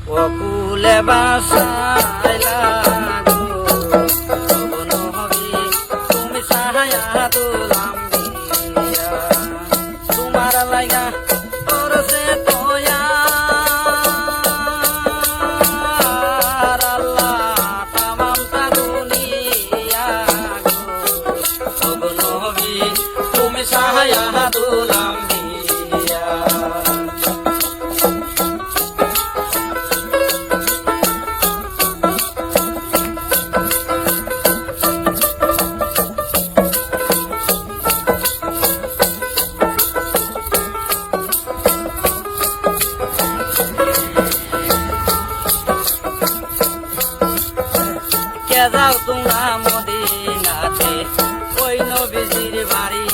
অকুলে বাসাইলা গো নবী তুমি সাহায়া দুলাম দিয়া তোমার লাইগা করছে তোয়া আল্লাহ তামাম তা দুনিয়া গো নবী তুমি সাহায়া দুলাম দিয়া কে যাও তোমরা মদিনাতে ওই নবীজির বাড়ি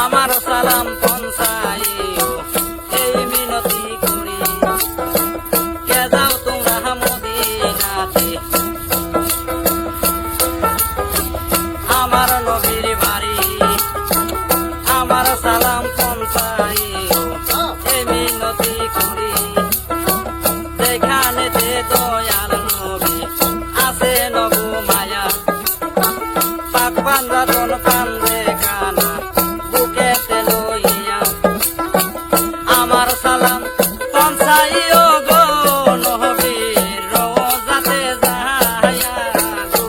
আমার সালাম পৌঁছাইও এই মিনতি করি কে যাও তোমরা মদিনাতে আমার নবীর বাড়ি আমার সালাম পৌঁছাইও এই মিনতি করি যেখানে যে দয়াল নবী আছে নব মায়া পাক পাঞ্জাতন কান্দে কানা বুকেতে লইয়া আমার সালাম পৌঁছাইও গো নবীর রওজাতে যাইয়া গো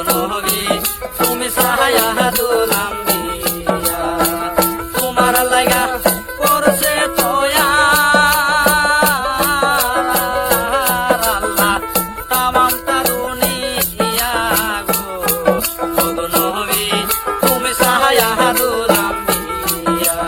নবী তুমি সাহায়া দুলাম দিয়া তোমার লাগা করছে তোয়া আল্লাহ তামাম তারুনিয়া গো নবী তুমি সাহায়া দুলাম দিয়া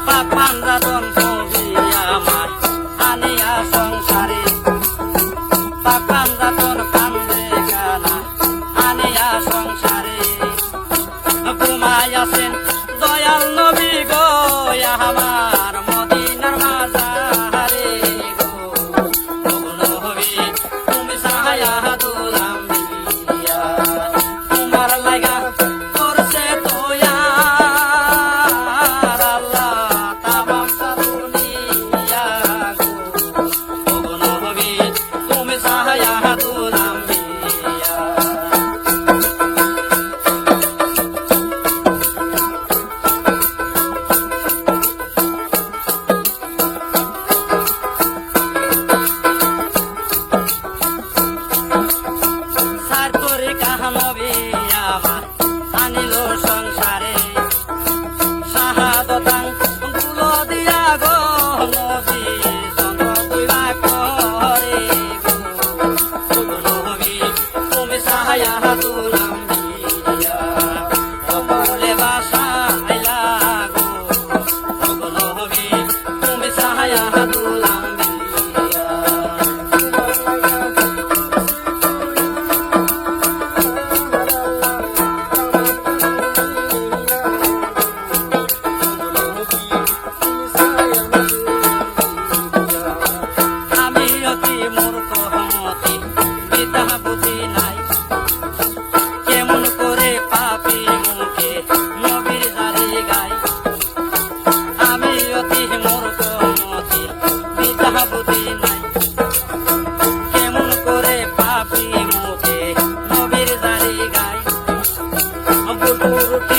পাক পাঞ্জাতন কবি আমার আনিয়া সংসারে পাক পাঞ্জাতন কান্দে গানা আনিয়া সংসারে ঘুমায় আছেন দয়াল নবী গো আমার মদিনার মাজারে গো নবী তুমি সাহায়া দুলাম দিয়া তোমার লাগা করছে তোয়া আল্লাহ তামাম তারুনিয়া গো নবী তুমি সাহায়া দুলাম দিয়া সার করে কাহানবী আমার আনিল সংসারে শাহাদতাং গুলো দিয়া গো নবী জন্ম কইবা করে গো নবী তুমি সাহায়া দুলাম দিয়া অকুলে বাসাইলা গো নবী তুমি সাহায়া দুলাম দিয়া আমি অতি মূর্খ মতি বিদ্যা বুদ্ধি নাই কেমন করে পাপি মুখে নবীর জারি গাই আমি অতি মূর্খ মতি বিদ্যা বুদ্ধি নাই কেমন করে পাপি মুখে নবীর জারি গাই বুলবুল রুটি